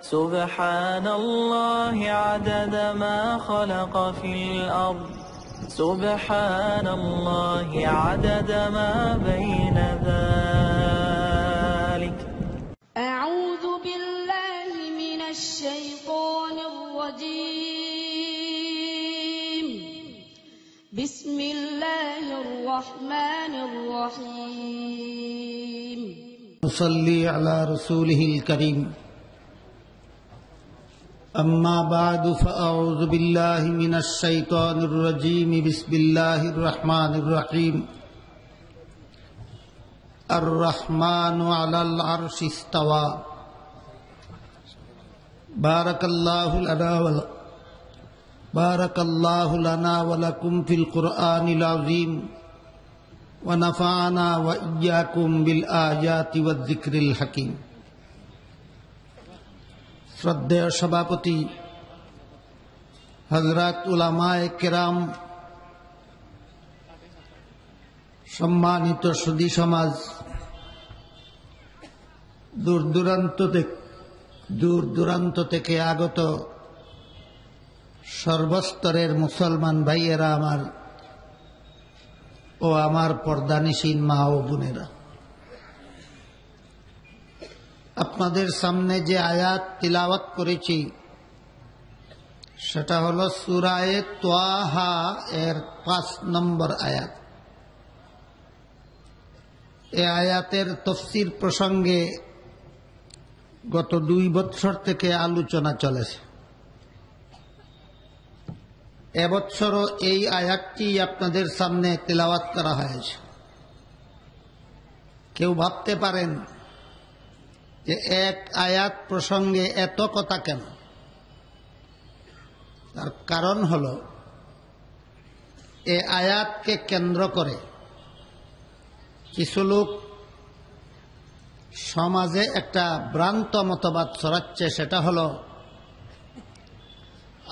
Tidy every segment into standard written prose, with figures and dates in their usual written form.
سبحان الله عدد ما خلق في الأرض سبحان الله عدد ما بين ذلك أعوذ بالله من الشيطان الرجيم بسم الله الرحمن الرحيم نصلي على رسوله الكريم أما بعد فأعوذ بالله من الشيطان الرجيم بسم الله الرحمن الرحيم الرحمن على العرش استوى بارك الله لنا ولكم في القرآن العظيم ونفعنا وإياكم بالآيات والذكر الحكيم শ্রদ্ধেয় সভাপতি হযরত উলামায়ে কেরাম, সম্মানিত সুধী সমাজ, দূর দূরান্ত থেকে আগত সর্বস্তরের মুসলমান ভাইয়েরা আমার ও আমার পর্দানিসীন মা ও বোনেরা, আপনাদের সামনে যে আয়াত তিলাওয়াত করেছি সেটা হলো সূরায়ে তাহা এর ৫ নম্বর আয়াত। এই আয়াতের তাফসীর প্রসঙ্গে গত ২ বছর থেকে আলোচনা চলেছে। এবছরও এই আয়াতটি আপনাদের সামনে তিলাওয়াত করা হয়েছে। কেউ ভাবতে পারেন যে এক আয়াত প্রসঙ্গে এত কথা কেন? তার কারণ হল এই আয়াতকে কেন্দ্র করে কিছু লোক সমাজে একটা ভ্রান্ত মতবাদ ছড়াচ্ছে। সেটা হলো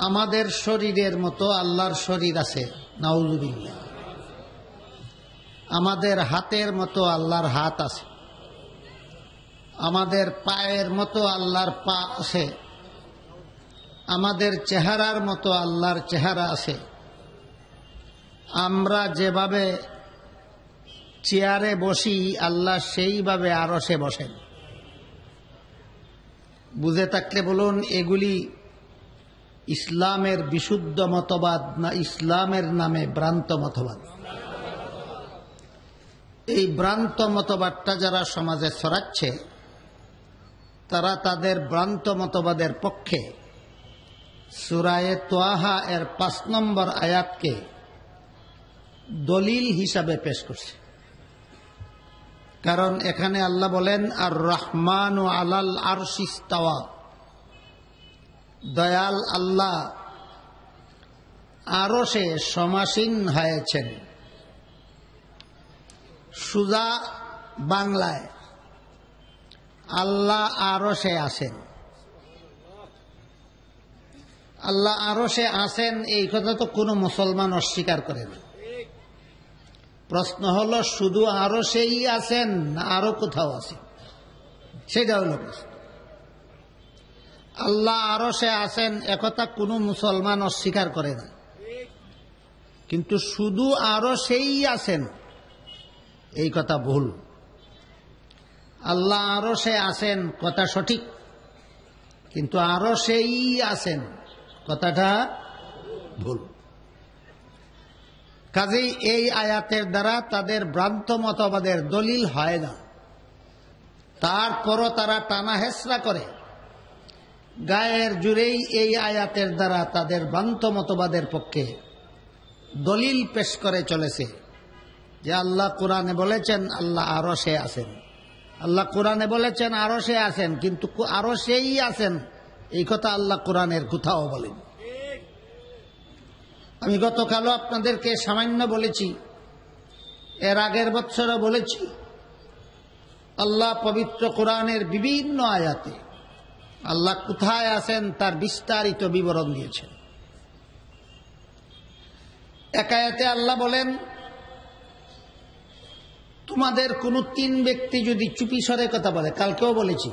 আমাদের শরীরের মতো আল্লাহর শরীর আছে, নাউযুবিল্লাহ। আমাদের হাতের মতো আল্লাহর হাত আছে, আমাদের পায়ের মতো আল্লাহর পা আছে, আমাদের চেহারার মতো আল্লাহর চেহারা আছে। আমরা যেভাবে চেয়ারে বসি আল্লাহ সেইভাবে আরশে বসেন। বুঝে থাকলে বলুন, এগুলি ইসলামের বিশুদ্ধ মতবাদ না ইসলামের নামে ভ্রান্ত মতবাদ? এই ভ্রান্ত মতবাদটা যারা সমাজে ছড়াচ্ছে তারা তাদের ভ্রান্ত মতবাদের পক্ষে সূরায়ে তাহা এর ৫ নম্বর আয়াতকে দলিল হিসাবে পেশ করছে। কারণ এখানে আল্লাহ বলেন, আর রহমানু আলাল আরশি ইস্তাওয়া, দয়াল আল্লাহ আরশে সমাসীন হয়েছেন। সুজা বাংলায় আল্লাহ আরশে আছেন। আল্লাহ আরশে আছেন এই কথা তো কোনো মুসলমান অস্বীকার করে না। প্রশ্ন হলো, শুধু আরশেই আছেন না আরো কোথাও আছেন? সেটা হলো প্রশ্ন। আল্লাহ আরশে আছেন একথা কোনো মুসলমান অস্বীকার করে না, কিন্তু শুধু আরশেই আছেন এই কথা ভুল। আল্লাহ আরশে আছেন কথা সঠিক, কিন্তু আরশেই আছেন কথাটা ভুল। কাজেই এই আয়াতের দ্বারা তাদের ভ্রান্ত মতবাদের দলিল হয় না। তারপরও তারা টানা হেঁচড়া করে গায়ের জুড়েই এই আয়াতের দ্বারা তাদের ভ্রান্ত মতবাদের পক্ষে দলিল পেশ করে চলেছে যে আল্লাহ কোরআনে বলেছেন আল্লাহ আরশে আছেন, আল্লাহ কোরআনে বলেছেন আরশে আছেন, কিন্তু আরশেই আছেন এই কথা আল্লাহ কোরআনের কোথাও বলেন। আমি গতকালও আপনাদেরকে সামান্য বলেছি, এর আগের বছরও বলেছি, আল্লাহ পবিত্র কোরআনের বিভিন্ন আয়াতে আল্লাহ কোথায় আছেন তার বিস্তারিত বিবরণ দিয়েছেন। এক আয়াতে আল্লাহ বলেন, তোমাদের কোনো 3 ব্যক্তি যদি চুপি সরে কথা বলে, কালকেও বলেছি,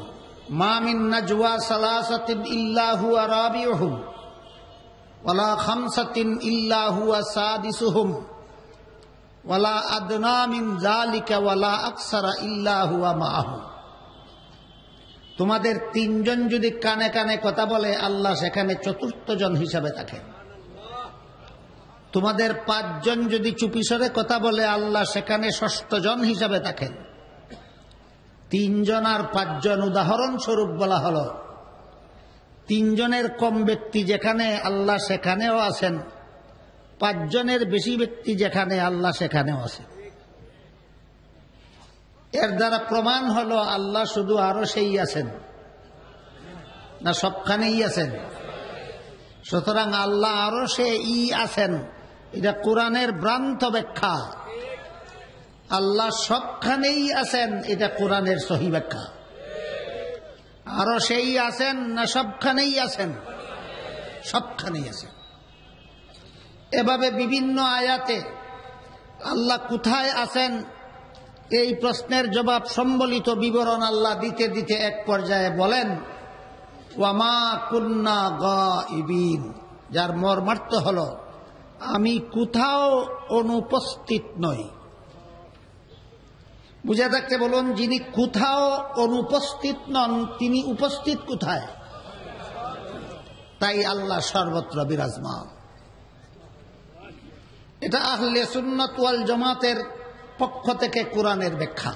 মা মিন নাজওয়া সালাসাতিন ইল্লা হুয়া রাবিউহুম ওয়ালা খামসাতিন ইল্লা হুয়া সাদিসুহুম ওয়ালা আদনা মিন যালিকা ওয়ালা আকসারা ইল্লা হুয়া মাআহুম। তোমাদের তিনজন যদি কানে কানে কথা বলে আল্লাহ সেখানে চতুর্থ জন হিসাবে থাকেন। তোমাদের পাঁচজন যদি চুপিসরে কথা বলে আল্লাহ সেখানে ষষ্ঠ জন হিসাবে থাকেন। তিনজন আর পাঁচজন উদাহরণস্বরূপ বলা হলো। তিনজনের কম ব্যক্তি যেখানে আল্লাহ সেখানেও আছেন, পাঁচজনের বেশি ব্যক্তি যেখানে আল্লাহ সেখানেও আছেন। এর দ্বারা প্রমাণ হলো আল্লাহ শুধু আরশেই আছেন না সবখানেই আছেন। সুতরাং আল্লাহ আরশে আছেন এটা কোরআনের ভ্রান্ত ব্যাখ্যা। আল্লাহ সবখানেই আছেন এটা কোরআনের সহি ব্যাখ্যা। আরশেই আছেন না সবখানেই আছেন? সবখানেই আছেন। এভাবে বিভিন্ন আয়াতে আল্লাহ কোথায় আছেন এই প্রশ্নের জবাব সম্বলিত বিবরণ আল্লাহ দিতে দিতে এক পর্যায়ে বলেন ওয়ামা কুন্না গাইবিন, যার মর্মার্থ হল আমি কোথাও অনুপস্থিত নই। বুঝে থাকতে বলুন, যিনি কোথাও অনুপস্থিত নন তিনি উপস্থিত কোথায়? তাই আল্লাহ সর্বত্র বিরাজমান। এটা আহলে সুন্নাত ওয়াল জামাতের পক্ষ থেকে কোরআনের ব্যাখ্যা।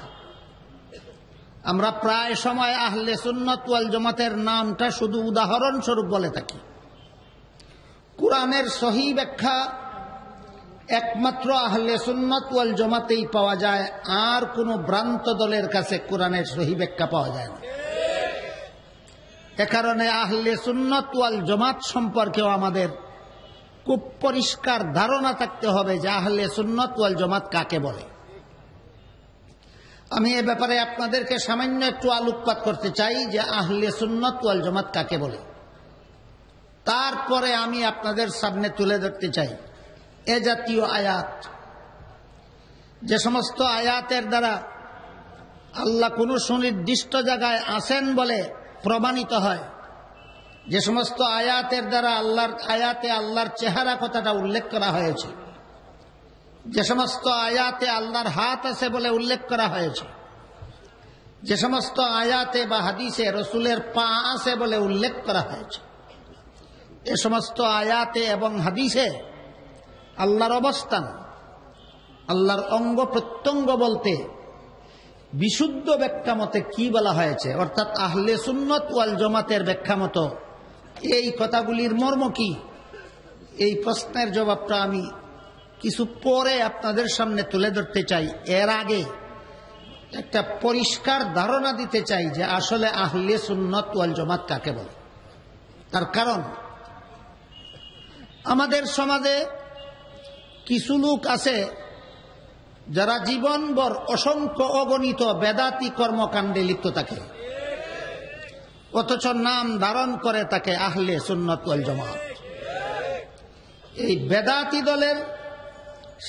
আমরা প্রায় সময় আহলে সুন্নাত ওয়াল জামাতের নামটা শুধু উদাহরণ স্বরূপ বলে থাকি। কোরআনের সহি ব্যাখ্যা একমাত্র আহলে সুন্নাত ওয়াল জামাতেই পাওয়া যায়, আর কোন ভ্রান্ত দলের কাছে কোরআনের সহি ব্যাখ্যা পাওয়া যায় না। এ কারণে আহলে সুন্নাত ওয়াল জামাত সম্পর্কেও আমাদের খুব পরিষ্কার ধারণা থাকতে হবে যে আহলে সুন্নাত ওয়াল জামাত কাকে বলে। আমি এ ব্যাপারে আপনাদেরকে সামান্য একটু আলোকপাত করতে চাই যে আহলে সুন্নাত ওয়াল জামাত কাকে বলে। তারপরে আমি আপনাদের সামনে তুলে ধরতে চাই এ জাতীয় আয়াত, যে সমস্ত আয়াতের দ্বারা আল্লাহ কোনো সুনির্দিষ্ট জায়গায় আছেন বলে প্রমাণিত হয়, যে সমস্ত আয়াতের দ্বারা আয়াতে আল্লাহর চেহারা কথাটা উল্লেখ করা হয়েছে, যে সমস্ত আয়াতে আল্লাহর হাত আছে বলে উল্লেখ করা হয়েছে, যে সমস্ত আয়াতে বা হাদিসে রসুলের পা আছে বলে উল্লেখ করা হয়েছে, এ সমস্ত আয়াতে এবং হাদিসে আল্লাহর অবস্থান, আল্লাহর অঙ্গ প্রত্যঙ্গ বলতে বিশুদ্ধ ব্যাখ্যা মতে কি বলা হয়েছে, অর্থাৎ আহলে সুন্নাত ওয়াল জামাতের ব্যাখ্যা মতো এই কথাগুলির মর্ম কি, এই প্রশ্নের জবাবটা আমি কিছু পরে আপনাদের সামনে তুলে ধরতে চাই। এর আগে একটা পরিষ্কার ধারণা দিতে চাই যে আসলে আহলে সুন্নাত ওয়াল জামাত কাকে বলে। তার কারণ আমাদের সমাজে কিছু লোক আছে যারা জীবনভর অসংখ্য অগণিত বেদাতি কর্মকাণ্ডে লিপ্ত থাকে, অথচ নাম ধারণ করে তাকে আহলে সুন্নাত ওয়াল জামাত। এই বেদাতি দলের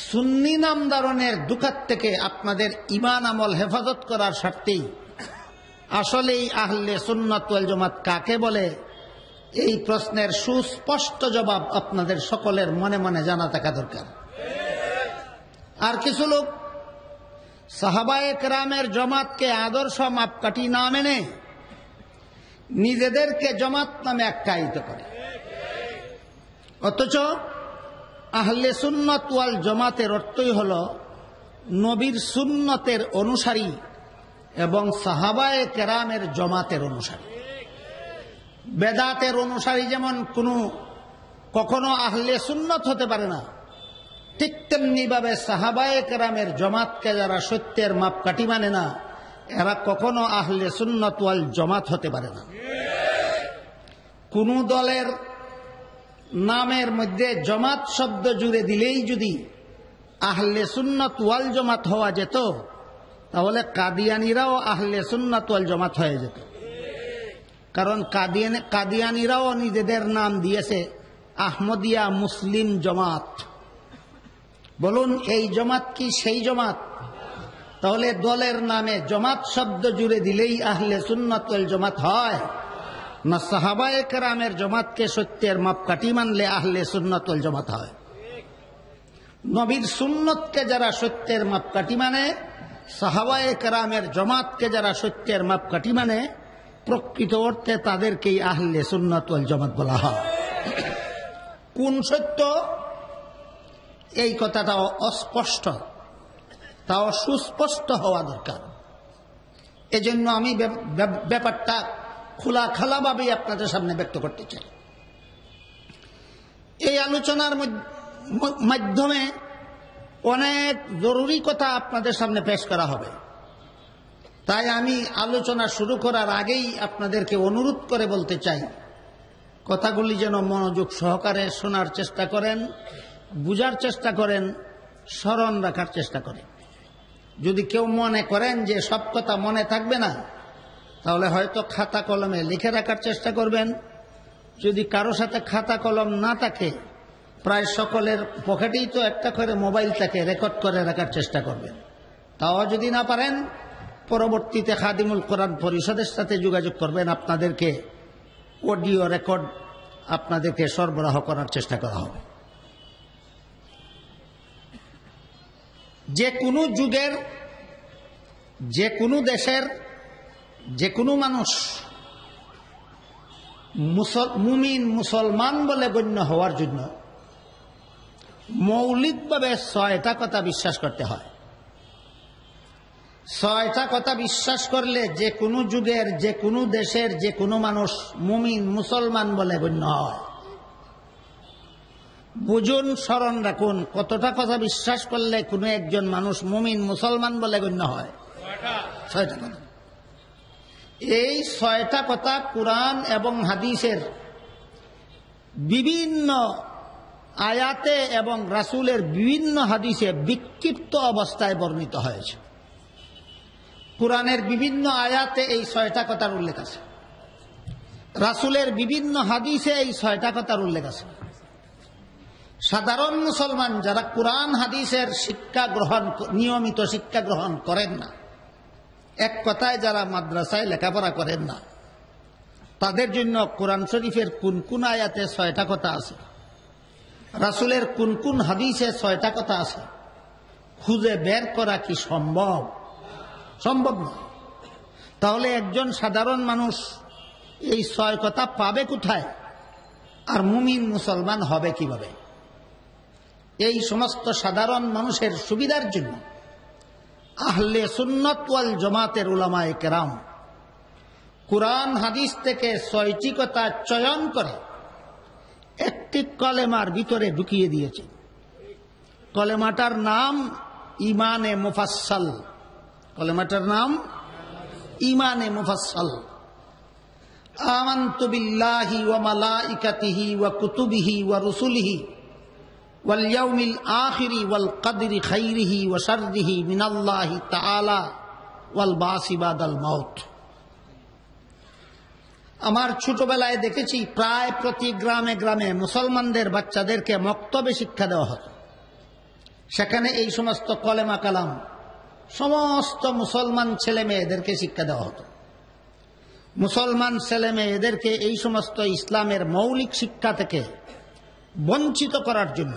সুন্নি নাম ধারণের দুঃখাত থেকে আপনাদের ঈমান আমল হেফাজত করার স্বার্থেই আসলেই আহলে সুন্নাত ওয়াল জামাত কাকে বলে এই প্রশ্নের সুস্পষ্ট জবাব আপনাদের সকলের মনে মনে জানা থাকা দরকার। আর কিছু লোক সাহাবায়ে কেরামের জামাতকে আদর্শ মাপকাঠি না মেনে নিজেদেরকে জামাত নামে আখ্যায়িত করে, অথচ আহলে সুন্নাত ওয়াল জামাতের অর্থই হল নবীর সুন্নতের অনুসারী এবং সাহাবায়ে কেরামের জামাতের অনুসারী। বেদাতের অনুসারী যেমন কখনো আহলে সুন্নত হতে পারে না, ঠিক তেমনি ভাবে সাহাবায়ে কেরামের জামাতকে যারা সত্যের মাপকাঠি মানে না, এরা কখনো আহলে সুন্নাত ওয়াল জামাত হতে পারে না। কোন দলের নামের মধ্যে জামাত শব্দ জুড়ে দিলেই যদি আহলে সুন্নাত ওয়াল জামাত হওয়া যেত, তাহলে কাদিয়ানীরাও আহলে সুন্নাত ওয়াল জামাত হয়ে যেত। কারণ কাদিয়ানীরাও নিজেদের নাম দিয়েছে আহমদিয়া মুসলিম জামাত। বলুন, এই জামাত কি সেই জামাত? তাহলে দলের নামে জমাত শব্দ জুড়ে দিলেই আহলে সুন্নাত ওয়াল জামাত হয় না সাহাবায়ে কেরামের জমাতকে সত্যের মাপকাঠি মানলে আহলে সুন্নাত ওয়াল জামাত হয়? নবীর সুন্নতকে যারা সত্যের মাপকাঠি মানে, সাহাবায়ে কেরামের জমাতকে যারা সত্যের মাপকাঠি মানে, প্রকৃত অর্থে তাদেরকেই আহলে সুন্নাত ওয়াল জামাত বলা হয়। কোন সত্য এই কথাটা অস্পষ্ট, তাও সুস্পষ্ট হওয়া দরকার। এজন্য আমি ব্যাপারটা খোলাখালাভাবে আপনাদের সামনে ব্যক্ত করতে চাই। এই আলোচনার মাধ্যমে অনেক জরুরি কথা আপনাদের সামনে পেশ করা হবে। তাই আমি আলোচনা শুরু করার আগেই আপনাদেরকে অনুরোধ করে বলতে চাই, কথাগুলি যেন মনোযোগ সহকারে শোনার চেষ্টা করেন, বুঝার চেষ্টা করেন, স্মরণ রাখার চেষ্টা করেন। যদি কেউ মনে করেন যে সব কথা মনে থাকবে না, তাহলে হয়তো খাতা কলমে লিখে রাখার চেষ্টা করবেন। যদি কারো সাথে খাতা কলম না থাকে, প্রায় সকলের পকেটেই তো একটা করে মোবাইল থাকে, রেকর্ড করে রাখার চেষ্টা করবেন। তাও যদি না পারেন, পরবর্তীতে খাদিমুল কোরআন পরিষদের সাথে যোগাযোগ করবেন, আপনাদেরকে অডিও রেকর্ড আপনাদেরকে সরবরাহ করার চেষ্টা করা হবে। যে কোনো যুগের, যে কোনো দেশের, যে কোনো মানুষ মুমিন মুসলমান বলে গণ্য হওয়ার জন্য মৌলিকভাবে 6টা কথা বিশ্বাস করতে হয়। 6টা কথা বিশ্বাস করলে যে কোনো যুগের, যে কোনো দেশের, যে কোনো মানুষ মুমিন মুসলমান বলে গণ্য হয়। বুঝুন, স্মরণ রাখুন, কতটা কথা বিশ্বাস করলে কোনো একজন মানুষ মুমিন মুসলমান বলে গণ্য হয়? 6টা কথা। এই 6টা কথা কুরআন এবং হাদিসের বিভিন্ন আয়াতে এবং রাসূলের বিভিন্ন হাদিসে বিক্ষিপ্ত অবস্থায় বর্ণিত হয়েছে। কুরআনের বিভিন্ন আয়াতে এই 6টা কথার উল্লেখ আছে, রাসূলের বিভিন্ন হাদিসে এই 6টা কথার উল্লেখ আছে। সাধারণ মুসলমান যারা কুরআন হাদিসের শিক্ষা গ্রহণ, নিয়মিত শিক্ষা গ্রহণ করেন না, এক কথায় যারা মাদ্রাসায় লেখাপড়া করেন না, তাদের জন্য কোরআন শরীফের কোন কোন আয়াতে 6টা কথা আছে, রাসূলের কোন কোন হাদিসে 6টা কথা আছে, খুঁজে বের করা কি সম্ভব? সম্ভব নয়। তাহলে একজন সাধারণ মানুষ এই 6 কথা পাবে কোথায়, আর মুমিন মুসলমান হবে কিভাবে? এই সমস্ত সাধারণ মানুষের সুবিধার জন্য আহলে সুন্নাত ওয়াল জামাতের উলামায়ে কেরাম কুরআন হাদিস থেকে 6টি কথা চয়ন করে একটি কলেমার ভিতরে ঢুকিয়ে দিয়েছে। কলেমাটার নাম ঈমানে মুফাসসাল। কলেমাটার নাম ঈমানে মুফাসসাল। আমানতু বিল্লাহি ওয়া মালাইকাতিহি ওয়া কুতুবিহি ওয়া রুসুলিহি ওয়াল ইয়াউমিল আখিরি ওয়াল কদরি খাইরিহি ওয়া শাররিহি মিনাল্লাহি তাআলা ওয়াল বাসি বাদাল মাউত। আমার ছোটবেলায় দেখেছি প্রায় প্রতি গ্রামে গ্রামে মুসলমানদের বাচ্চাদেরকে মক্তবে শিক্ষা দেওয়া হতো। সেখানে এই সমস্ত কলেমা কালাম সমস্ত মুসলমান ছেলে মেয়েদেরকে শিক্ষা দেওয়া হতো। মুসলমান ছেলে মেয়েদেরকে এই সমস্ত ইসলামের মৌলিক শিক্ষা থেকে বঞ্চিত করার জন্য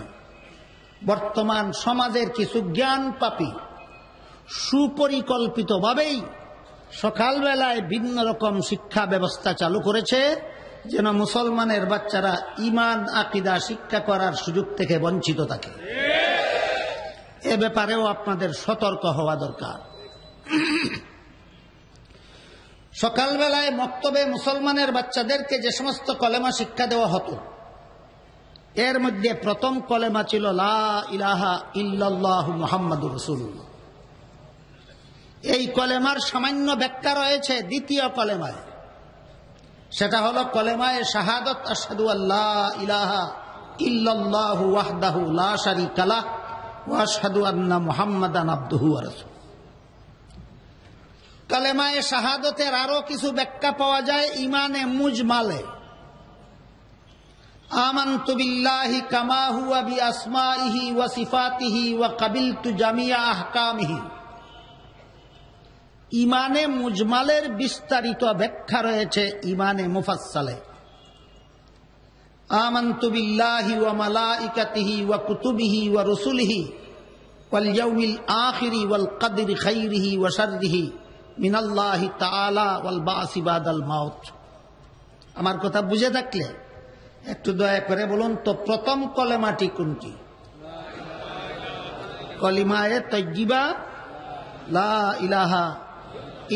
বর্তমান সমাজের কিছু জ্ঞান পাপী সুপরিকল্পিতভাবেই সকালবেলায় ভিন্ন রকম শিক্ষা ব্যবস্থা চালু করেছে, যেন মুসলমানের বাচ্চারা ঈমান আকীদা শিক্ষা করার সুযোগ থেকে বঞ্চিত থাকে। এ ব্যাপারেও আপনাদের সতর্ক হওয়া দরকার। সকালবেলায় মক্তবে মুসলমানের বাচ্চাদেরকে যে সমস্ত কলেমা শিক্ষা দেওয়া হতো, এর মধ্যে প্রথম কলেমা ছিল লা ইলাহা ইল্লাল্লাহু মুহাম্মাদুর রাসূলুল্লাহ। এই কলেমার সামান্য ব্যাখ্যা রয়েছে দ্বিতীয় কলেমায়, সেটা হলো কলেমায়ে শাহাদাত আশহাদু আল্লা ইলাহা ইল্লাল্লাহু ওয়াহদাহু লা শারীকা লাহু ওয়া আশহাদু আন্না মুহাম্মাদান আবদুহু ওয়া রাসূলুহু। কলেমায়ে শাহাদাতের আরো কিছু ব্যাখ্যা পাওয়া যায় ঈমানে মুজমালে। আমানতু বিল্লাহি কামা হুয়া বিআসমাইহি ওয়া সিফাতিহি ওয়া কাবিলতু জামিয়া আহকামিহি ইমানে মুজমালের বিস্তারিত ব্যাখ্যা রয়েছে ইমানে মুফাসসালে। আমানতু বিল্লাহি ওয়া মালাইকাতিহি ওয়া কুতুবিহি ওয়া রুসুলিহি ওয়াল ইয়াউমিল আখিরি ওয়াল কদরি খাইরিহি ওয়া শাররিহি মিনাল্লাহি তাআলা ওয়াল বাসি বাদাল মাউত। আমার কথা বুঝে থাকলে একটু দয়া করে বলুন তো, প্রথম কলেমাটি কোনটি? কলিমায়ে তাইয়্যিবা, লা ইলাহা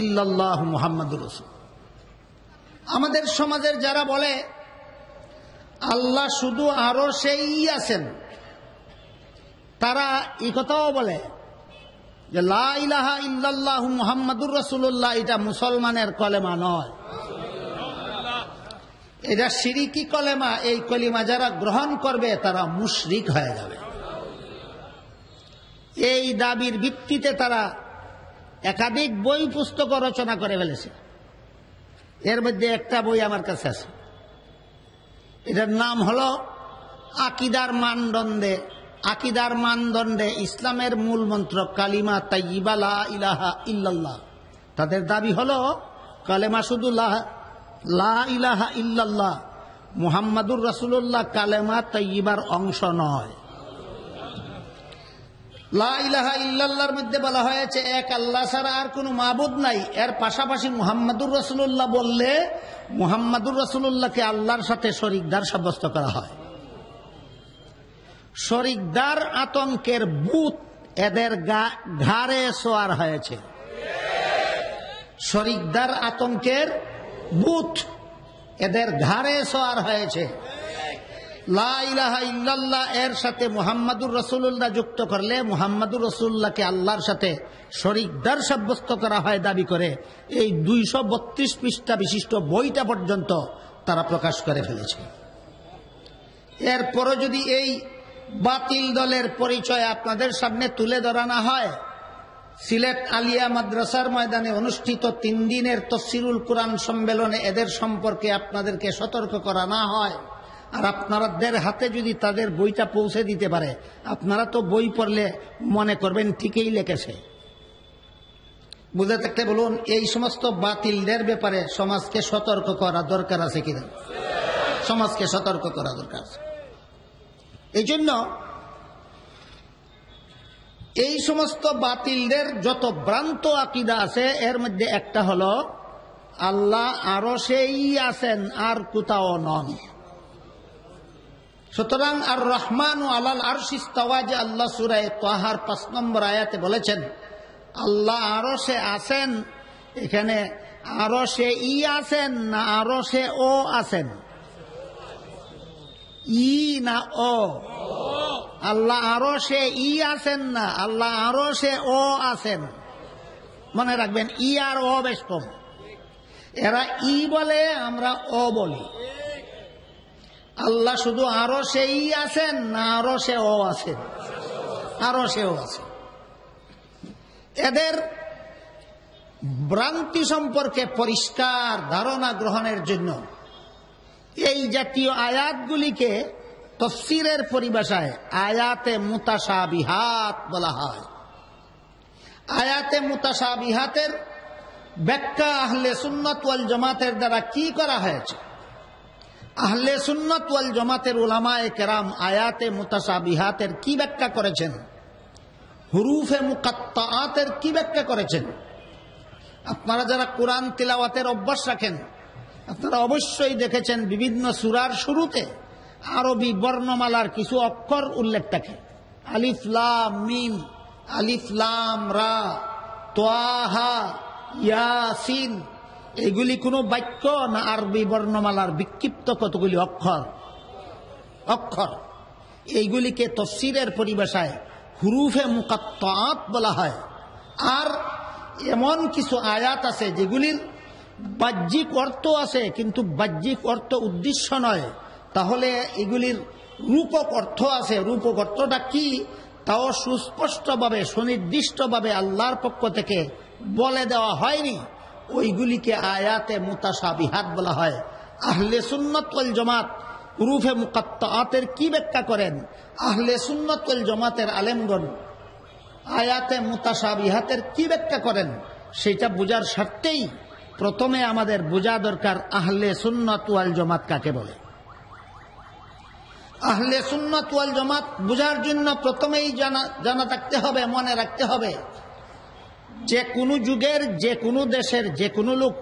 ইল্লাল্লাহু মুহাম্মাদুর রাসূল। আমাদের সমাজের যারা বলে আল্লাহ শুধু আরশেই আছেন, তারা এই কথাও বলে যে লা ইলাহা ইল্লাল্লাহু মুহাম্মাদুর রাসূলুল্লাহ, এটা মুসলমানের কলেমা নয়, এটা শিরিকি কলেমা। এই কলিমা যারা গ্রহণ করবে তারা মুশরিক হয়ে যাবে। এই দাবির ভিত্তিতে তারা একাধিক বই পুস্তক রচনা করে ফেলেছে। এর মধ্যে একটা বই আমার কাছে আছে, এটার নাম হলো আকিদার মানদণ্ডে ইসলামের মূল মন্ত্র কালিমা তাইয়্যিবা লা ইলাহা ইল্লাল্লাহ। তাদের দাবি হলো কালেমা শুধু লা ইলাহা ইল্লাল্লাহ মুহাম্মাদুর রাসূলুল্লাহ কালেমা তাইয়্যিবার অংশ নয়। লা ইলাহা ইল্লাল্লাহর মধ্যে বলা হয়েছে এক আল্লাহ ছাড়া আর কোনো মাবুদ নাই। এর পাশাপাশি মুহাম্মাদুর রাসূলুল্লাহ বললে মুহাম্মাদুর রাসূলুল্লাহকে আল্লাহর সাথে শরীকদার সাব্যস্ত করা হয়। শরীকদার আতঙ্কের ভূত এদের ঘাড়ে সওয়ার হয়েছে। শরীকদার আতঙ্কের ভূত এদের ঘাড়ে সওয়ার হয়েছে। লা ইলাহা ইল্লাল্লাহ এর সাথে মুহাম্মাদুর রাসূলুল্লাহ যুক্ত করলে মুহাম্মাদুর রাসূলুল্লাহকে আল্লাহর সাথে শরীকদার সাব্যস্ত করা হয় দাবি করে এই 232 পৃষ্ঠা বিশিষ্ট বইটা পর্যন্ত তারা প্রকাশ করে ফেলেছে। এরপরও যদি এই বাতিল দলের পরিচয় আপনাদের সামনে তুলে ধরানো হয়, সিলেট আলিয়া মাদ্রাসার ময়দানে অনুষ্ঠিত 3 দিনের তাফসীরুল কুরআন সম্মেলনে এদের সম্পর্কে আপনাদেরকে সতর্ক করা না হয়, আর আপনাদের হাতে যদি তাদের বইটা পৌঁছে দিতে পারে, আপনারা তো বই পড়লে মনে করবেন ঠিকই লিখেছে। বুঝে থাকতে বলুন, এই সমস্ত বাতিলদের ব্যাপারে সমাজকে সতর্ক করা দরকার আছে কিনা? সমাজকে সতর্ক করা দরকার আছে। এই জন্য এই সমস্ত বাতিলদের যত ভ্রান্ত আকীদা আছে এর মধ্যে একটা হলো আল্লাহ আরশেই আছেন, আর কোথাও নন। সুতরাং আর রহমান আলাল আরশি ইস্তাওয়া, যে আল্লাহ সূরা তাহার 5 নম্বর আয়াতে বলেছেন আল্লাহ আরশে আছেন, এখানে আরশে ই আছেন না আরশে ও আছেন? ই না ও? আল্লাহ আরশে ই আছেন না, আল্লাহ আরশে ও আছেন। মনে রাখবেন, ই আর ও বেশ কম। এরা ই বলে, আমরা ও বলি। আল্লাহ শুধু আরশেই আছেন না আরশে ও আছেন? আরশেও আছেন। এদের ভ্রান্তি সম্পর্কে পরিষ্কার ধারণা গ্রহণের জন্য এই জাতীয় আয়াতগুলিকে তাফসীরের পরিভাষায় আয়াতে মুতাশাবিহাত বলা হয়। আয়াতে মুতাশাবিহাতের ব্যাখ্যা আহলে সুন্নাত ওয়াল জামাতের দ্বারা কি করা হয়েছে? আহলে সুন্নাত ওয়াল জামাতের উলামায়ে কেরাম আয়াতে মুতাশাবিহাতের কি ব্যাখ্যা করেছেন, হুরুফে মুকাত্তাআতের কি ব্যাখ্যা করেছেন? আপনারা যারা কোরআন তিলাওয়াতের অভ্যাস রাখেন, আপনারা অবশ্যই দেখেছেন বিভিন্ন সূরার শুরুতে আরবি বর্ণমালার কিছু অক্ষর উল্লেখ থাকে। আলিফ লাম মিম, আলিফ লাম রা, তাহা, ইয়াসিন। এগুলি কোনো বাক্য না আরবি বর্ণমালার বিক্ষিপ্ত কতগুলি অক্ষর। এইগুলিকে তাফসীরের পরিভাষায় হুরুফে মুকাত্তাআত বলা হয়। আর এমন কিছু আয়াত আছে যেগুলির বাহ্যিক অর্থ আছে, কিন্তু বাহ্যিক অর্থ উদ্দেশ্য নয়। তাহলে এগুলির রূপক অর্থ আছে। রূপক অর্থটা কি তাও সুস্পষ্টভাবে সুনির্দিষ্টভাবে আল্লাহর পক্ষ থেকে বলে দেওয়া হয়নি। ওইগুলিকে আয়াতে মুতাশাবিহাত বলা হয়। আহলে সুন্নাত ওয়াল জামাত হুরুফে মুকাত্তাআতের কি ব্যাখ্যা করেন? আহলে সুন্নাত ওয়াল জামাতের আলেমগণ আয়াতে মুতাশাবিহাতের কি ব্যাখ্যা করেন? সেটা বোঝার স্বার্থেই প্রথমে আমাদের বোঝা দরকার আহলে সুন্নাত ওয়াল জামাত কাকে বলে। আহলে সুন্নাত ওয়াল জামাত বোঝার জন্য প্রথমেই জানা থাকতে হবে, মনে রাখতে হবে, যে কোনো যুগের যে কোনো দেশের যে কোনো লোক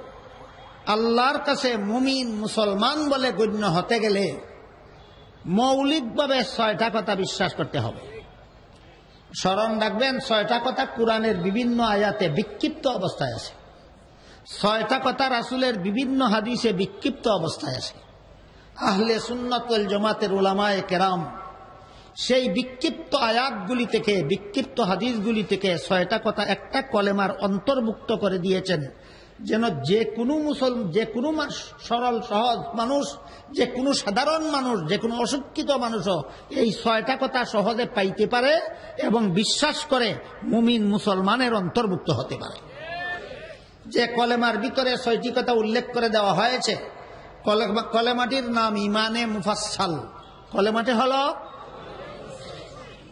আল্লাহর কাছে মুমিন মুসলমান বলে গণ্য হতে গেলে মৌলিকভাবে 6টা কথা বিশ্বাস করতে হবে। স্মরণ রাখবেন, 6টা কথা কোরআনের বিভিন্ন আয়াতে বিক্ষিপ্ত অবস্থায় আছে, 6টা কথা রাসূলের বিভিন্ন হাদিসে বিক্ষিপ্ত অবস্থায় আছে। আহলে সুন্নাত ওয়াল জামাতের উলামায়ে কেরাম সেই বিক্ষিপ্ত আয়াতগুলি থেকে, বিক্ষিপ্ত হাদিসগুলি থেকে 6টা কথা একটা কলেমার অন্তর্ভুক্ত করে দিয়েছেন, যেন যে কোনো সরল সহজ মানুষ, যে কোনো সাধারণ মানুষ, যে কোনো অশিক্ষিত মানুষও এই 6টা কথা সহজে পাইতে পারে এবং বিশ্বাস করে মুমিন মুসলমানের অন্তর্ভুক্ত হতে পারে। যে কলেমার ভিতরে 6টি কথা উল্লেখ করে দেওয়া হয়েছে, কলেমাটির নাম ইমানে মুফাসসাল।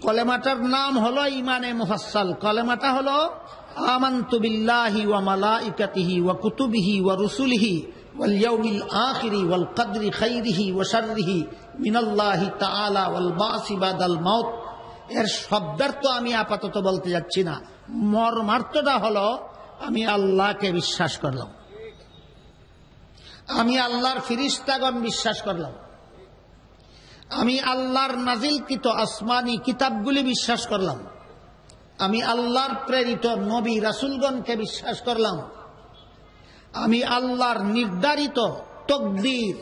কলেমাটার নাম হলো ইমানে মুফাসসাল। কলেমাটা হলো আমানতু বিল্লাহি ওয়া মালাইকাতিহি ওয়া কুতুবিহি ওয়া রুসুলিহি ওয়াল ইয়াউমিল আখিরি ওয়াল কদরি খাইরিহি ওয়া শাররিহি মিনাল্লাহি তাআলা ওয়াল বাসি বাদাল মাউত। এর শব্দার্থ আমি আপাতত বলতে যাচ্ছি না, মর্মার্থটা হলো আমি আল্লাহকে বিশ্বাস করলাম, আমি আল্লাহর ফেরেশতাগণ বিশ্বাস করলাম, আমি আল্লাহর নাজিলকৃত আসমানি কিতাবগুলি বিশ্বাস করলাম, আমি আল্লাহর প্রেরিত নবী রাসূলগণকে বিশ্বাস করলাম, আমি আল্লাহর নির্ধারিত তকদির,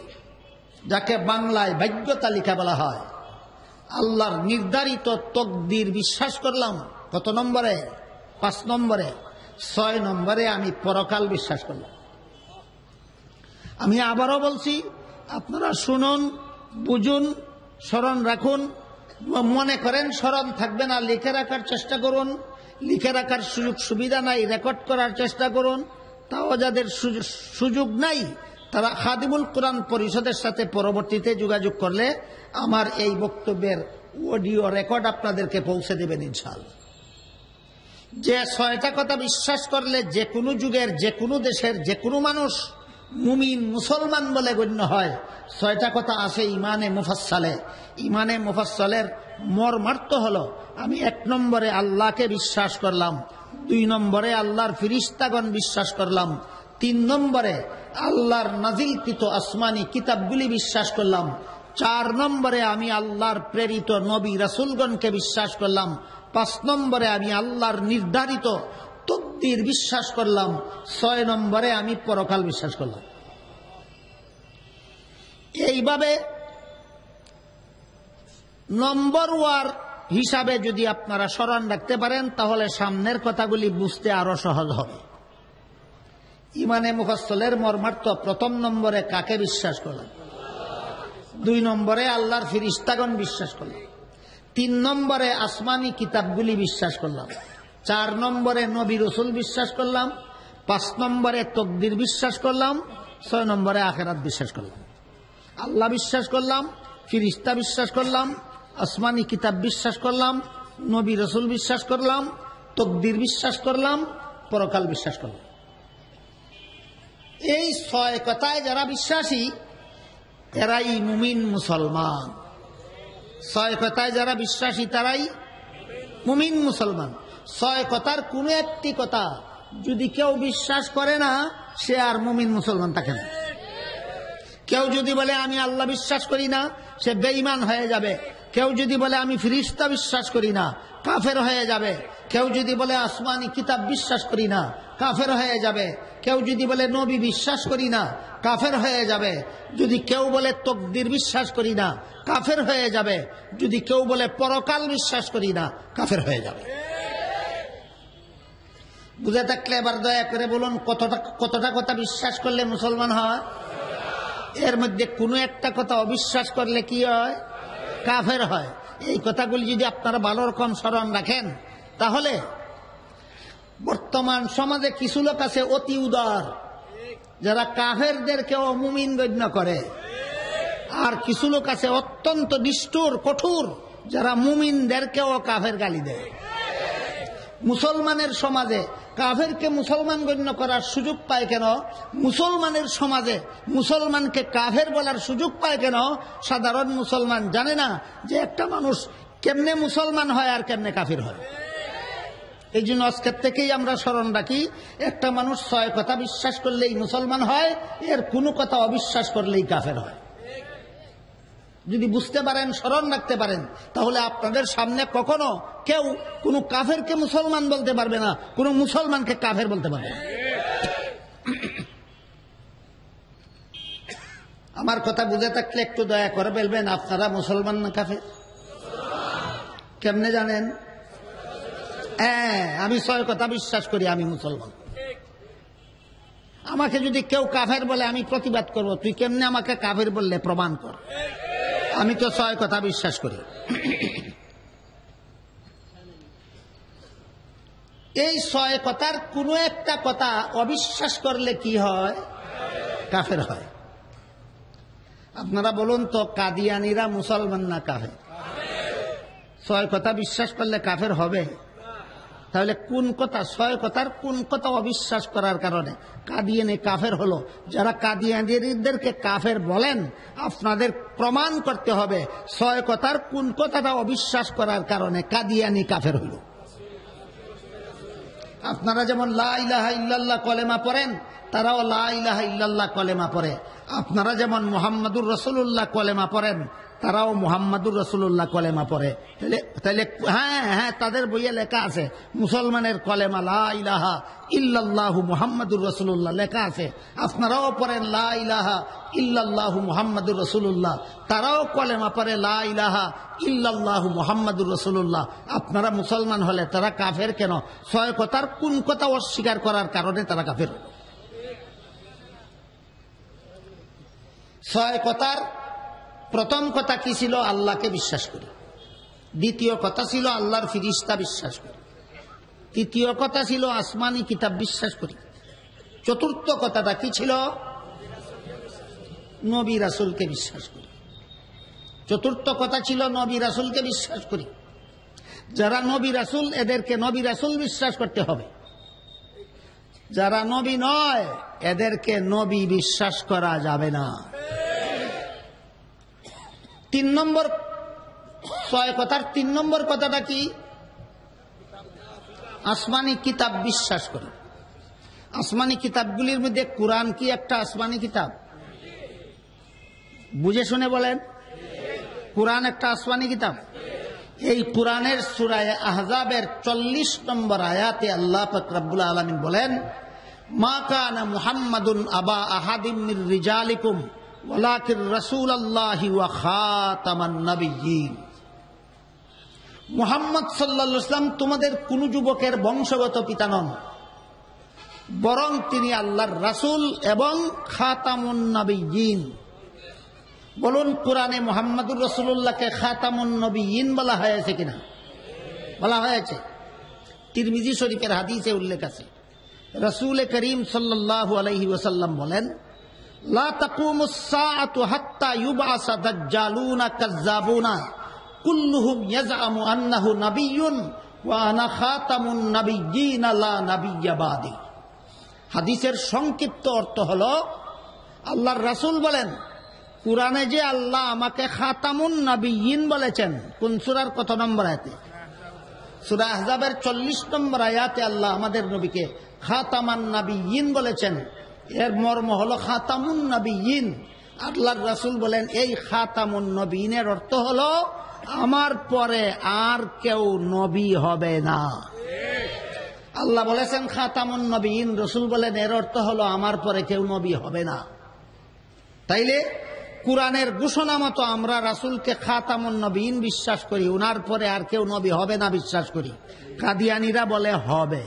যাকে বাংলায় ভাগ্য তালিকা বলা হয়, আল্লাহর নির্ধারিত তকদির বিশ্বাস করলাম। কত নম্বরে? 5 নম্বরে। 6 নম্বরে আমি পরকাল বিশ্বাস করলাম। আমি আবারও বলছি, আপনারা শুনুন, বুঝুন, স্মরণ রাখুন। মনে করেন স্মরণ থাকবে না, লিখে রাখার চেষ্টা করুন। লিখে রাখার সুযোগ সুবিধা নাই, রেকর্ড করার চেষ্টা করুন। তাও যাদের সুযোগ নাই তারা খাদিমুল কোরআন পরিষদের সাথে পরবর্তীতে যোগাযোগ করলে আমার এই বক্তব্যের অডিও রেকর্ড আপনাদেরকে পৌঁছে দেবেন ইনশাআল্লাহ। যে 6টা কথা বিশ্বাস করলে যে কোনো যুগের যে কোনো দেশের যে কোনো মানুষ মুমিন মুসলমান বলে গণ্য হয়। 6টা কথা আছে ইমানে মুফাসসালে। ইমানে মুফাসসালের মর্মার্থ হলো আমি 1 নম্বরে আল্লাহকে বিশ্বাস করলাম, 2 নম্বরে আল্লাহর ফেরেশতাগণ বিশ্বাস করলাম, 3 নম্বরে আল্লাহর নাজিলকৃত আসমানি কিতাবগুলি বিশ্বাস করলাম, 4 নম্বরে আমি আল্লাহর প্রেরিত নবী রাসূলগণকে বিশ্বাস করলাম, 5 নম্বরে আমি আল্লাহর নির্ধারিত তকদির বিশ্বাস করলাম, 6 নম্বরে আমি পরকাল বিশ্বাস করলাম। এইভাবে নম্বর ওয়ার হিসাবে যদি আপনারা স্মরণ রাখতে পারেন তাহলে সামনের কথাগুলি বুঝতে আরো সহজ হবে। ইমানে মুফাসসালের মর্মার্থ: 1 নম্বরে কাকে বিশ্বাস করলাম, 2 নম্বরে আল্লাহর ফেরেশতাগণ বিশ্বাস করলাম, 3 নম্বরে আসমানি কিতাবগুলি বিশ্বাস করলাম, 4 নম্বরে নবী রাসূল বিশ্বাস করলাম, 5 নম্বরে তকদির বিশ্বাস করলাম, 6 নম্বরে আখিরাত বিশ্বাস করলাম। আল্লাহ বিশ্বাস করলাম, ফেরেশতা বিশ্বাস করলাম, আসমানি কিতাব বিশ্বাস করলাম, নবী রাসূল বিশ্বাস করলাম, তকদির বিশ্বাস করলাম, পরকাল বিশ্বাস করলাম। এই 6 কথায় যারা বিশ্বাসী এরাই মুমিন মুসলমান। 6 কথায় যারা বিশ্বাসী তারাই মুমিন মুসলমান। 6 কথার কোন একটি কথা যদি কেউ বিশ্বাস করে না সে আর মুমিন মুসলমান থাকে না। কেউ যদি বলে আমি আল্লাহ বিশ্বাস করি না সে বেঈমান হয়ে যাবে। কেউ যদি বলে আমি ফেরেশতা বিশ্বাস করি না কাফের হয়ে যাবে। কেউ যদি বলে আসমানি কিতাব বিশ্বাস করি না কাফের হয়ে যাবে। কেউ যদি বলে নবী বিশ্বাস করি না কাফের হয়ে যাবে। যদি কেউ বলে তকদির বিশ্বাস করি না কাফের হয়ে যাবে। যদি কেউ বলে পরকাল বিশ্বাস করি না কাফের হয়ে যাবে। বুঝে থাকলে এবার দয়া করে বলুন কতটা কথা বিশ্বাস করলে মুসলমান হয়? এর মধ্যে কোনো একটা কথা অবিশ্বাস করলে কি হয়? কাফের হয়। এই কথাগুলি যদি আপনারা ভালো রকম স্মরণ রাখেন তাহলে বর্তমান সমাজে কিছু লোক আছে অতি উদার, যারা কাফেরদেরকেও মুমিন গণ্য করে, আর কিছু লোক আছে অত্যন্ত নিষ্ঠুর কঠোর, যারা মুমিনদেরকেও কাফের গালি দেয়। মুসলমানের সমাজে কাফেরকে মুসলমান গণ্য করার সুযোগ পায় কেন? মুসলমানের সমাজে মুসলমানকে কাফের বলার সুযোগ পায় কেন? সাধারণ মুসলমান জানে না যে একটা মানুষ কেমনে মুসলমান হয় আর কেমনে কাফের হয়। এই জন্য আজকের থেকেই আমরা স্মরণ রাখি, একটা মানুষ 6 কথা বিশ্বাস করলেই মুসলমান হয়, এর কোনো কথা অবিশ্বাস করলেই কাফের হয়। যদি বুঝতে পারেন, স্মরণ রাখতে পারেন, তাহলে আপনাদের সামনে কখনো কেউ কোনো কাফেরকে মুসলমান বলতে পারবে না, কোনো মুসলমানকে কাফের বলতে পারবে না। আমার কথা বুঝে থাকলে একটু দয়া করে বলবেন, আপনারা মুসলমান না কাফের? কেমনে জানেন? আমি 6 কথা বিশ্বাস করি, আমি মুসলমান। আমাকে যদি কেউ কাফের বলে আমি প্রতিবাদ করব, তুই কেমনে আমাকে কাফের বললে প্রমাণ কর। আমি তো 6 কথা বিশ্বাস করি। এই 6 কথার কোনো একটা কথা অবিশ্বাস করলে কি হয়? কাফের হয়। আপনারা বলুন তো, কাদিয়ানিরা মুসলমান না কাফের? 6 কথা বিশ্বাস করলে কাফের হবে? তাহলে কোন কথা, 6 কথার কোন কথা অবিশ্বাস করার কারণে কাদিয়ানি কাফের হলো? যারা কাদিয়ানিদেরকে কাফের বলেন, আপনাদের প্রমাণ করতে হবে 6 কথার কোন কথাটা অবিশ্বাস করার কারণে কাদিয়ানি কাফের হলো। আপনারা যেমন লা ইলাহা ইল্লাল্লাহ কলেমা পড়েন, তারাও লা ইলাহা ইল্লাল্লাহ কলেমা পড়ে। আপনারা যেমন মুহাম্মাদুর রাসূলুল্লাহ কলেমা পড়েন, তারাও মুহাম্মাদুর রাসূলুল্লাহ কলেমা পড়ে। তাহলে হ্যাঁ, তাদের বইয়ে লেখা আছে মুসলমানের কলেমা লা ইলাহা ইল্লাল্লাহু মুহাম্মাদুর রাসূলুল্লাহ লেখা আছে। আপনারাও পড়েন লা ইলাহা ইল্লাল্লাহু মুহাম্মাদুর রাসূলুল্লাহ, তারাও কলেমা পড়ে লা ইলাহা ইল্লাল্লাহু মুহাম্মাদুর রাসূলুল্লাহ। আপনারা মুসলমান হলে তারা কাফের কেন? 6 কথার কোন কথা অস্বীকার করার কারণে তারা কাফের? 6 কথার প্রথম কথা কি ছিল? আল্লাহকে বিশ্বাস করি। দ্বিতীয় কথা ছিল আল্লাহর ফিরিস্তা বিশ্বাস করি। তৃতীয় কথা ছিল আসমানি কিতাব বিশ্বাস করি। চতুর্থ কথাটা কি ছিল? নবী রাসূলকে বিশ্বাস করি। চতুর্থ কথা ছিল নবী রাসূলকে বিশ্বাস করি। যারা নবী রাসূল, এদেরকে নবী রাসূল বিশ্বাস করতে হবে। যারা নবী নয়, এদেরকে নবী বিশ্বাস করা যাবে না। 3 নম্বর 6 কথার 3 নম্বর কথাটা কি? আসমানি কিতাব বিশ্বাস করি। আসমানি কিতাবগুলির মধ্যে কুরআন কি একটা আসমানি কিতাব? বুঝে শুনে বলেন, কুরআন একটা আসমানি কিতাব। এই কুরআনের সূরা আহজাবের 40 নম্বর আয়াতে আল্লাহ পাক রব্বুল আলামিন বলেন, মা কানা মুহাম্মাদুন আবা আহাদিম মির রিজালিকুম ওয়ালাকিন রাসূলুল্লাহি ওয়া খাতামান নাবিয়্যিন। মুহাম্মদ সাল্লাল্লাহু আলাইহি ওয়াসাল্লাম তোমাদের কোন যুবকের বংশগত পিতা নন, বরং তিনি আল্লাহর রাসূল এবং খাতামুন নাবিয়্যিন। বলুন, কোরআনে মুহাম্মাদুর রাসূলুল্লাহকে খাতামুন নবিয়্যিন বলা হয়েছে কিনা? বলা হয়েছে। তিরমিজি শরীফের হাদিসে উল্লেখ আছে, রাসূল করিম সাল্লাল্লাহু আলাইহি ওয়াসাল্লাম বলেন, লা তাকুমুস সাআতু হাত্তা ইউবআসা দাজ্জালুনা কাযযাবুনা কুল্লুহুম ইয়াজআমু আন্নাহু নাবিয়্যুন ওয়া আনা খাতামুন নাবিয়্যিন লা নাবিয়্যা বাদি। হাদিসের সংক্ষিপ্ত অর্থ হলো, আল্লাহর রাসূল বলেন, কুরআনে যে আল্লাহ আমাকে খাতামুন নাবিয়্যিন বলেছেন, কোন সূরার কত নম্বর আয়াতে? সূরা আহজাবের 40 নম্বর আয়াতে আল্লাহ আমাদের নবীকে খাতামান নাবিয়্যিন বলেছেন। এর মর্ম হলো খাতামুন নাবিয়্যিন। আল্লাহর রাসূল বলেন, এই খাতামুন নবিয়্যিনের অর্থ হলো আমার পরে আর কেউ নবী হবে না। আল্লাহ বলেছেন খাতামুন নবিয়্যিন, রাসূল বলেন এর অর্থ হলো আমার পরে কেউ নবী হবে না। তাইলে কুরআনের ঘোষণা মতো আমরা রাসূলকে খাতামুন নবিয়্যিন বিশ্বাস করি, ওনার পরে আর কেউ নবী হবে না বিশ্বাস করি। কাদিয়ানীরা বলে হবে।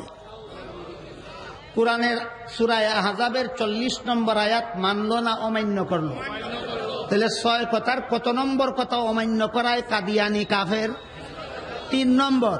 কুরআনের সূরা আহজাবের 40 নম্বর আয়াত মানলো না অমান্য করলো? তাহলে 6 কথার কত নম্বর কথা অমান্য করায় কাদিয়ানী কাফের? 3 নম্বর।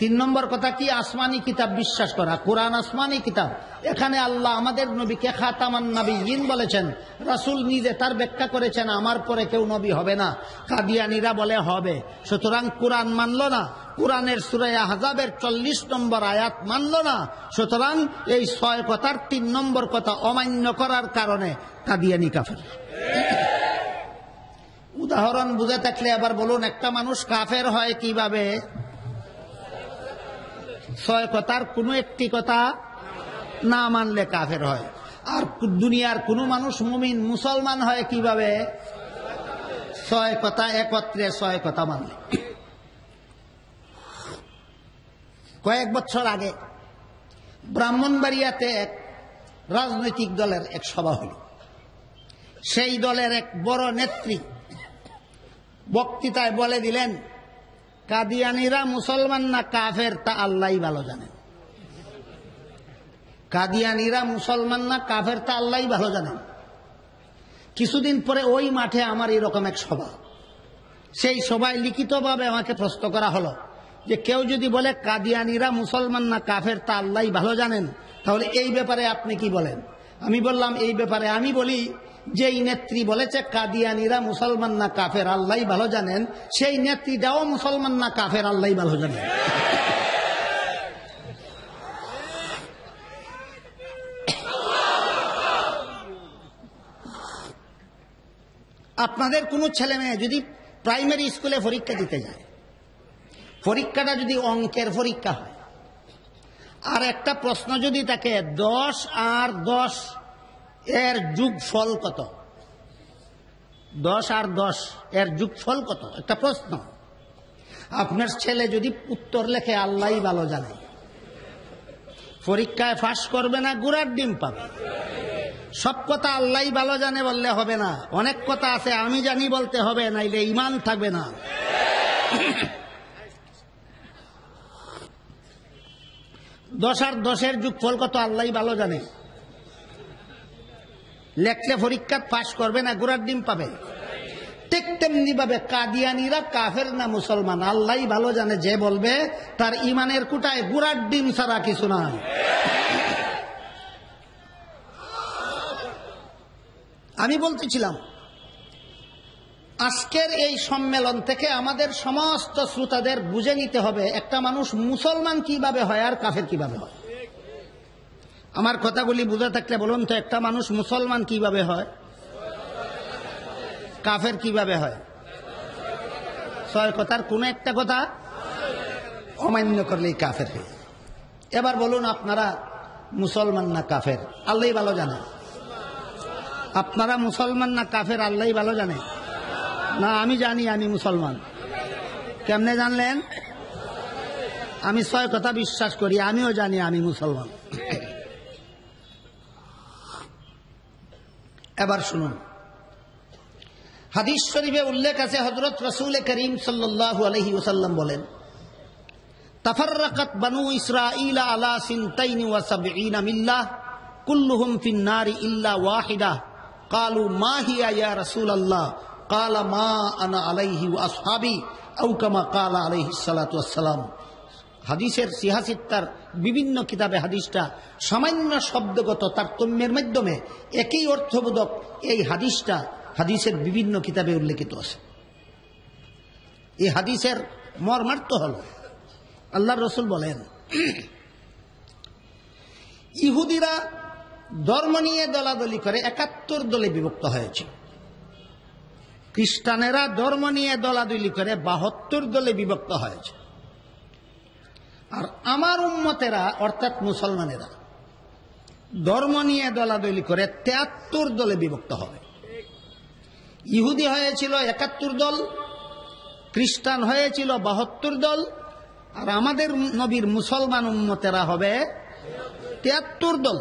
3 নম্বর কথা কি? আসমানি কিতাব বিশ্বাস করা। কোরআন আসমানি কিতাব, এখানে আল্লাহ আমাদের নবীকে খাতামান নবিয়্যিন বলেছেন, রাসূল নিজে তার ব্যাখ্যা করেছেন আমার পরে কেউ নবী হবে না। কাদিয়ানীরা বলে হবে। সুতরাং কোরআন মানল না, কোরআনের সূরা আহজাবের 40 নম্বর আয়াত মানল না। সুতরাং এই 6 কথার 3 নম্বর কথা অমান্য করার কারণে কাদিয়ানী কাফের। উদাহরণ বুঝে থাকলে আবার বলুন, একটা মানুষ কাফের হয় কিভাবে? 6 কথার কোনো একটি কথা না মানলে কাফের হয়। আর দুনিয়ার কোন মানুষ মুমিন মুসলমান হয় কিভাবে? 6 কথা একত্রে 6 কথা মানলে। কয়েক বছর আগে ব্রাহ্মণবাড়িয়াতে এক রাজনৈতিক দলের এক সভা হল। সেই দলের এক বড় নেত্রী বক্তৃতায় বলে দিলেন, কাদিয়ানীরা মুসলমান না কাফের তা আল্লাহই ভালো জানেন। কাদিয়ানীরা মুসলমান না কাফের তা আল্লাহই ভালো জানেন। কিছুদিন পরে ওই মাঠে আমার এরকম এক সভা। সেই সভায় লিখিতভাবে আমাকে প্রশ্ন করা হলো যে কেউ যদি বলে কাদিয়ানীরা মুসলমান না কাফের তা আল্লাহই ভালো জানেন, তাহলে এই ব্যাপারে আপনি কি বলেন? আমি বললাম, এই ব্যাপারে আমি বলি, যেই নেত্রী বলেছে কাদিয়ানীরা মুসলমান না কাফের আল্লাহই ভালো জানেন, সেই নেত্রীটাও মুসলমান না কাফের আল্লাহই ভালো জানেন। আপনাদের কোনো ছেলে মেয়ে যদি প্রাইমারি স্কুলে পরীক্ষা দিতে যায়, পরীক্ষাটা যদি অঙ্কের পরীক্ষা হয়, আর একটা প্রশ্ন যদি থাকে 10 আর 10 এর যোগফল কত, 10 আর 10 এর যোগফল কত, একটা প্রশ্ন। আপনার ছেলে যদি উত্তর লেখে আল্লাহই ভালো জানে, পরীক্ষায় পাস করবে না, গুড়ার ডিম পাবে। সব কথা আল্লাহই ভালো জানে বললে হবে না, অনেক কথা আছে আমি জানি বলতে হবে, নাইলে ঈমান থাকবে না। 10 আর 10 এর যোগফল কত আল্লাহই ভালো জানে, লেখলে পরীক্ষা পাস করবে না, গুড়ার ডিম পাবে। ঠিক তেমনি ভাবে কাদিয়ানীরা কাফের না মুসলমান আল্লাহই ভালো জানে, যে বলবে তার ঈমানের কুটায় গুড়ার ডিম ছাড়া কিছু নাই। আমি বলতেছিলাম, আজকের এই সম্মেলন থেকে আমাদের সমস্ত শ্রোতাদের বুঝে নিতে হবে একটা মানুষ মুসলমান কিভাবে হয় আর কাফের কিভাবে হয়। আমার কথাগুলি বুঝে থাকলে বলুন তো, একটা মানুষ মুসলমান কিভাবে হয়, কাফের কিভাবে হয়? 6 কথার কোন একটা কথা অমান্য করলেই কাফের হয়। এবার বলুন, আপনারা মুসলমান না কাফের আল্লাহই ভালো জানে? আপনারা মুসলমান না কাফের আল্লাহই ভালো জানে? না, আমি জানি আমি মুসলমান। কেমনে জানলেন? আমি 6 কথা বিশ্বাস করি, আমিও জানি আমি মুসলমান। এবার শুনুন, হাদিস শরীফে উল্লেখ আছে, হযরত রাসূল করিম সাল্লাল্লাহু আলাইহি ওয়াসাল্লাম বলেন, তাফাররাকাত বানু ইসরাঈল আলা 72 মিল্লাহ কুল্লুহুম ফিন নারি ইল্লা ওয়াহিদা ক্বালু মা হিয়া ইয়া রাসূলুল্লাহ ক্বালা মা আনা আলাইহি ওয়া আসহাবি আও কামা ক্বালা আলাইহিস সালাতু ওয়াস সালাম। হাদিসের সিহাসিত্তার বিভিন্ন কিতাবে হাদিসটা সামান্য শব্দগত তারতম্যের মাধ্যমে একই অর্থবোধক এই হাদিসটা হাদিসের বিভিন্ন কিতাবে উল্লেখিত আছে। এই হাদিসের মর্মার্থ হল, আল্লাহর রাসূল বলেন, ইহুদিরা ধর্ম নিয়ে দলাদলি করে 71 দলে বিভক্ত হয়েছে, খ্রিস্টানেরা ধর্ম নিয়ে দলাদলি করে 72 দলে বিভক্ত হয়েছে, আর আমার উম্মতেরা অর্থাৎ মুসলমানেরা ধর্ম নিয়ে দলাদলি করে 73 দলে বিভক্ত হবে। ইহুদি হয়েছিল 71 দল, খ্রিস্টান হয়েছিল 72 দল, আর আমাদের নবীর মুসলমান উম্মতেরা হবে 73 দল।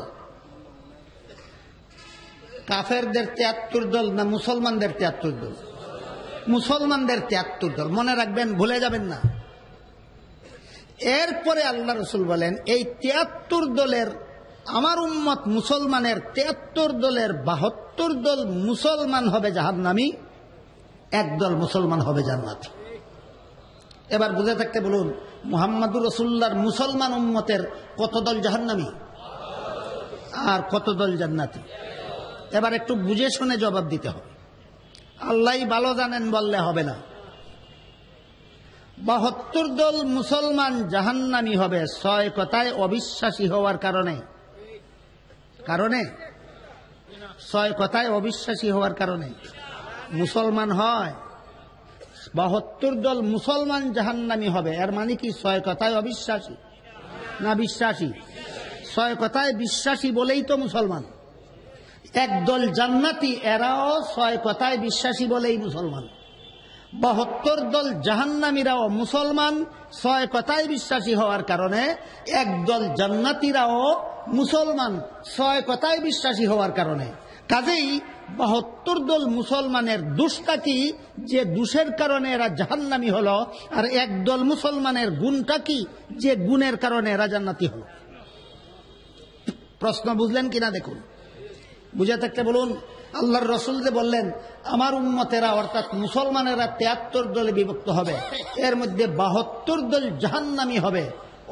কাফেরদের 73 দল না মুসলমানদের 73 দল? মুসলমানদের 73 দল, মনে রাখবেন, ভুলে যাবেন না। এরপরে আল্লাহ রাসূল বলেন, এই 73 দলের আমার উম্মত মুসলমানের 73 দলের 72 দল মুসলমান হবে জাহান্নামী, 1 দল মুসলমান হবে জান্নাতি। এবার বুঝে থাকতে বলুন, মুহাম্মদুর রাসূলুল্লাহর মুসলমান উম্মতের কত দল জাহান্নামী? আর কত দল জান্নাতি? এবার একটু বুঝে শুনে জবাব দিতে হবে। আল্লাহই ভালো জানেন বললে হবে না। 72 দল মুসলমান জাহান্নামী হবে 6 কথায় অবিশ্বাসী হওয়ার কারণে। 6 কথায় অবিশ্বাসী হওয়ার কারণে মুসলমান হয়। 72 দল মুসলমান জাহান্নামী হবে, এর মানে কি 6 কথায় অবিশ্বাসী না বিশ্বাসী? 6 কথায় বিশ্বাসী বলেই তো মুসলমান। একদল জান্নাতি, এরাও 6 কথায় বিশ্বাসী বলেই মুসলমান। 72 দল জাহান্নামীরাও মুসলমান 6 কথায় বিশ্বাসী হওয়ার কারণে। একদল জান্নাতীরাও মুসলমান 6 কথায় বিশ্বাসী হওয়ার কারণে। কাজেই 72 দল মুসলমানের দোষটা কি যে দোষের কারণে এরা জাহান্নামী হলো, আর একদল মুসলমানের গুণটা কি যে গুণের কারণে এরা জান্নাতি হলো? প্রশ্ন বুঝলেন কিনা দেখুন। বুঝে থাকতে বলুন। আল্লাহর রাসূল যে বললেন আমার উম্মতেরা অর্থাৎ মুসলমানেরা 73 দলে বিভক্ত হবে, এর মধ্যে 72 দল জাহান্নামী হবে।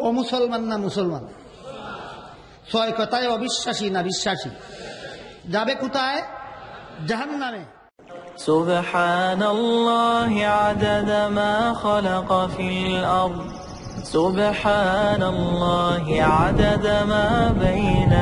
ও মুসলমান না মুসলমান? 6 কথায় অবিশ্বাসী না বিশ্বাসী? যাবে কোথায়? জাহান্নামে। সুবহানাল্লাহি আদাদা মা খালাকা ফিল আরদ সুবহানাল্লাহি আদাদা মা বাইনা